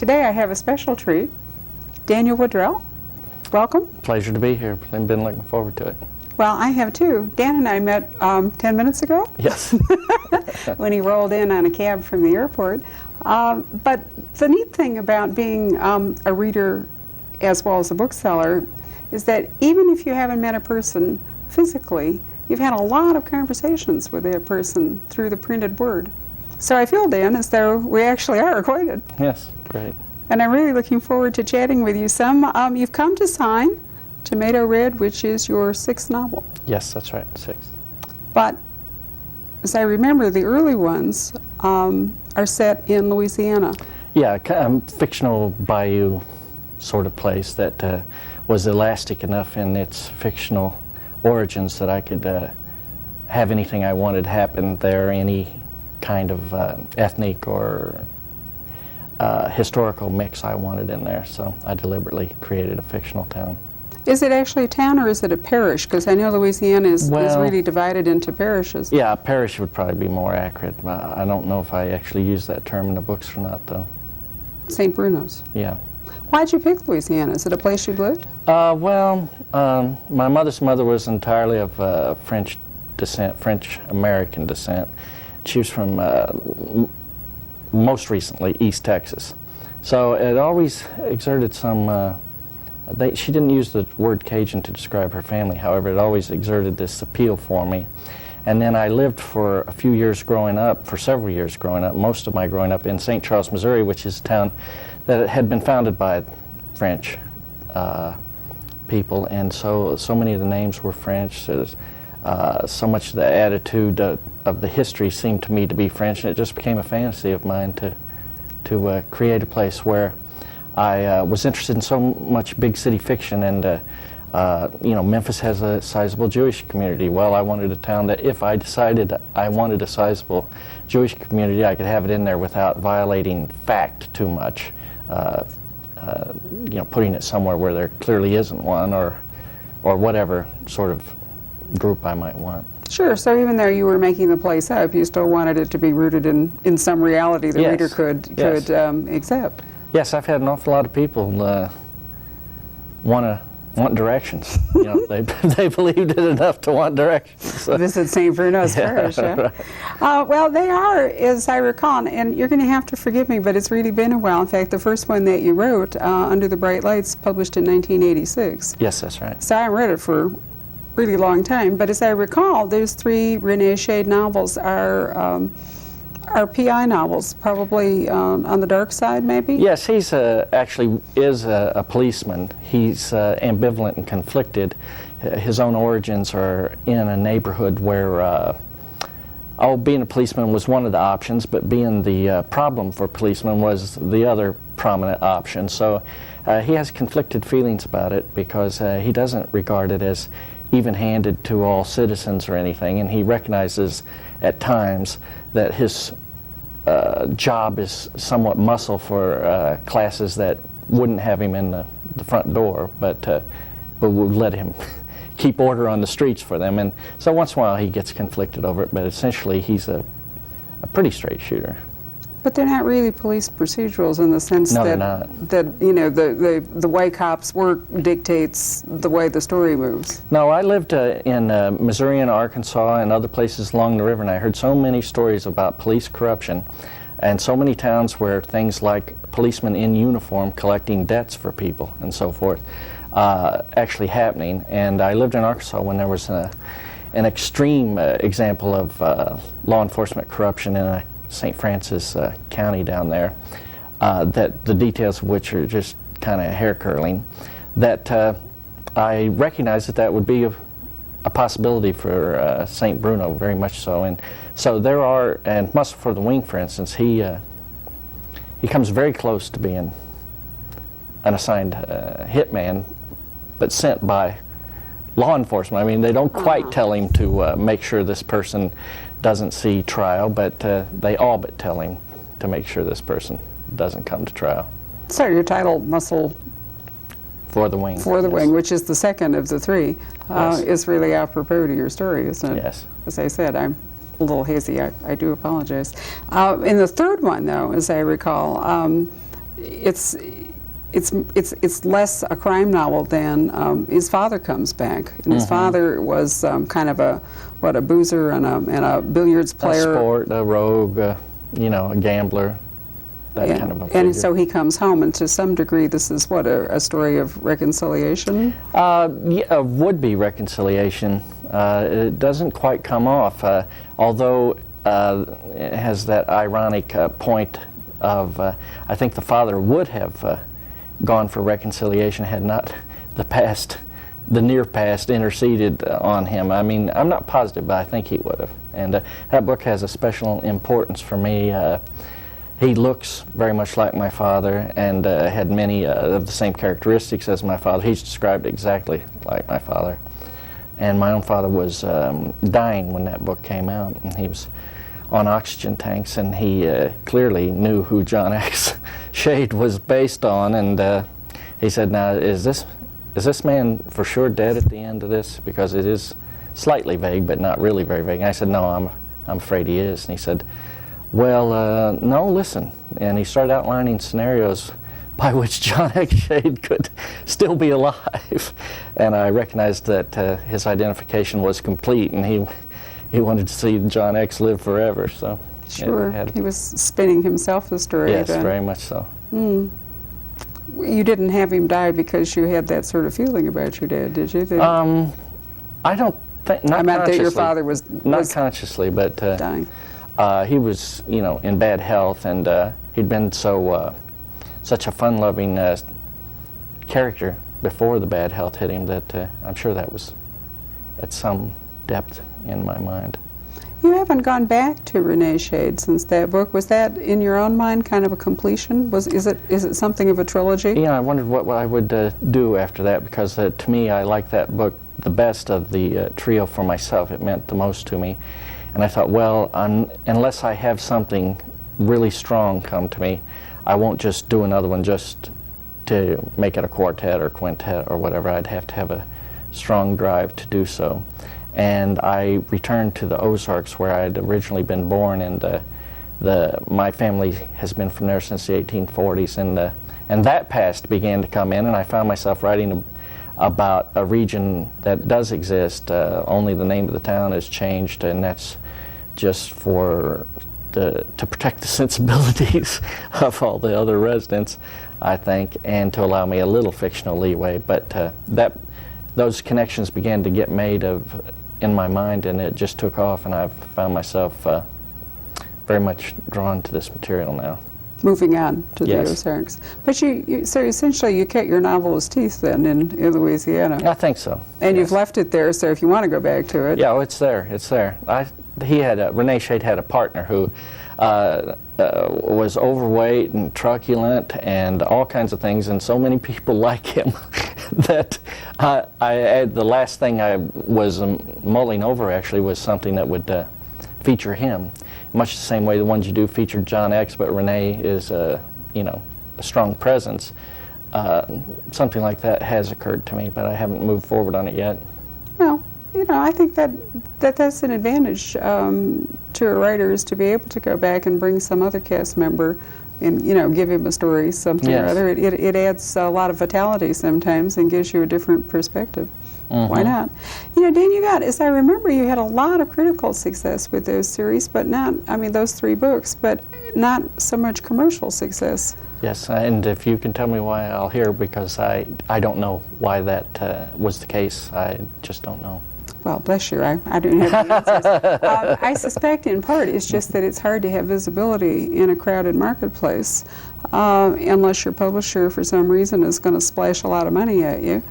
Today I have a special treat. Daniel Woodrell, welcome. Pleasure to be here. I've been looking forward to it. Well, I have too. Dan and I met 10 minutes ago. Yes. When he rolled in on a cab from the airport. But the neat thing about being a reader as well as a bookseller is that even if you haven't met a person physically, you've had a lot of conversations with that person through the printed word. So I feel, Dan, as though we actually are acquainted. Yes, great. And I'm really looking forward to chatting with you some. You've come to sign Tomato Red, which is your 6th novel. Yes, that's right, 6th. But as I remember, the early ones are set in Louisiana. Yeah, fictional bayou sort of place that was elastic enough in its fictional origins that I could have anything I wanted happen there, any kind of ethnic or historical mix I wanted in there. So I deliberately created a fictional town. Is it actually a town or is it a parish? Because I know Louisiana is really divided into parishes. Yeah, a parish would probably be more accurate. I don't know if I actually use that term in the books or not, though. St. Bruno's. Yeah. Why'd you pick Louisiana? Is it a place you lived? My mother's mother was entirely of French descent, French-American descent. She was from, most recently, East Texas. So it always exerted some, she didn't use the word Cajun to describe her family, however, it always exerted this appeal for me. And then I lived for a few years growing up, for several years growing up, most of my growing up in St. Charles, Missouri, which is a town that had been founded by French people, and so many of the names were French. So much of the attitude of the history seemed to me to be French, and it just became a fantasy of mine to create a place where I was interested in so much big city fiction, and you know, Memphis has a sizable Jewish community. Well, I wanted a town that if I decided I wanted a sizable Jewish community, I could have it in there without violating fact too much. You know, putting it somewhere where there clearly isn't one, or whatever sort of group I might want. Sure, so even though you were making the place up, you still wanted it to be rooted in some reality the reader could accept. Yes, I've had an awful lot of people want directions. You know, they believed it enough to want directions. So. Visit St. Bruno's Parish. Yeah? Right. Well, they are, as I recall, and you're going to have to forgive me, but it's really been a while. In fact, the first one that you wrote, Under the Bright Lights, published in 1986. Yes, that's right. So I read it for a really long time. But as I recall, those 3 Renee Shade novels are PI novels, probably on the dark side, maybe? Yes, he's actually is a policeman. He's ambivalent and conflicted. His own origins are in a neighborhood where being a policeman was one of the options, but being the problem for policemen was the other prominent option. So he has conflicted feelings about it because he doesn't regard it as even-handed to all citizens or anything, and he recognizes at times that his job is somewhat muscle for classes that wouldn't have him in the front door, but would let him keep order on the streets for them. And so once in a while he gets conflicted over it, but essentially he's a pretty straight shooter. But they're not really police procedurals in the sense that you know the way cops work dictates the way the story moves. No, I lived in Missouri and Arkansas and other places along the river, and I heard so many stories about police corruption, and so many towns where things like policemen in uniform collecting debts for people and so forth actually happening. And I lived in Arkansas when there was an extreme example of law enforcement corruption in a St. Francis County down there, that the details of which are just kind of hair-curling, that I recognized that would be a possibility for St. Bruno, very much so. And so there are, and Muscle for the Wing, for instance, he comes very close to being an assigned hitman, but sent by law enforcement. I mean, they don't quite tell him to make sure this person doesn't see trial, but they all but tell him to make sure this person doesn't come to trial. So your title, Muscle for the Wing. For the Wing, which is the second of the 3, is really apropos to your story, isn't it? Yes. As I said, I'm a little hazy. I do apologize. In the 3rd one, though, as I recall, it's less a crime novel than his father comes back, and his father was kind of a boozer and a billiards player, a sport, a rogue, you know, a gambler, that kind of a figure. And so he comes home, and to some degree, this is a story of reconciliation. Yeah, would-be reconciliation. It doesn't quite come off, although it has that ironic point of I think the father would have gone for reconciliation had not the near past interceded on him. I mean, I'm not positive, but I think he would have. And that book has a special importance for me. He looks very much like my father and had many of the same characteristics as my father. He's described exactly like my father. And my own father was dying when that book came out, and he was on oxygen tanks, and he clearly knew who John X. Shade was based on, and he said, "Now, is this man for sure dead at the end of this? Because it is slightly vague, but not really very vague." And I said, "No, I'm afraid he is." And he said, "Well, no, listen." And he started outlining scenarios by which John X. Shade could still be alive. And I recognized that his identification was complete, and he wanted to see John X live forever. So sure, he was spinning himself a story. Yes, then. very much so. You didn't have him die because you had that sort of feeling about your dad, did you? I don't think, not I meant consciously. that your father was not consciously, but dying. He was, you know, in bad health, and he'd been such a fun-loving character before the bad health hit him that I'm sure that was at some depth in my mind. You haven't gone back to Renee Shade since that book. Was that, in your own mind, kind of a completion? Is it something of a trilogy? Yeah, I wondered what I would do after that, because to me, I liked that book the best of the trio for myself. It meant the most to me. And I thought, well, unless I have something really strong come to me, I won't just do another one just to make it a quartet or quintet or whatever. I'd have to have a strong drive to do so. And I returned to the Ozarks, where I had originally been born, and my family has been from there since the 1840s, and that past began to come in, and I found myself writing about a region that does exist. Only the name of the town has changed, and that's just to protect the sensibilities of all the other residents, I think, and to allow me a little fictional leeway. But those connections began to get made in my mind, and it just took off, and I've found myself very much drawn to this material now. Moving on to the Yes. Ozarks. But so essentially you cut your novelist teeth then in Louisiana. I think so. And yes. you've left it there, so if you want to go back to it. Yeah, it's there. It's there. Renee Shade had a partner who was overweight and truculent and all kinds of things, and so many people like him that the last thing I was mulling over actually was something that would feature him. Much the same way the ones you do featured John X, but Renee is a strong presence. Something like that has occurred to me, but I haven't moved forward on it yet. Well, I think that's an advantage to a writer, is to be able to go back and bring some other cast member and give him a story, something Yes. or other. It adds a lot of vitality sometimes and gives you a different perspective. Mm-hmm. Why not? Dan, as I remember, you had a lot of critical success with those series, but those 3 books, but not so much commercial success. Yes, and if you can tell me why, I'll hear, because I don't know why that was the case. I just don't know. Well, bless you, I don't have the answers. I suspect in part it's just that it's hard to have visibility in a crowded marketplace unless your publisher for some reason is going to splash a lot of money at you.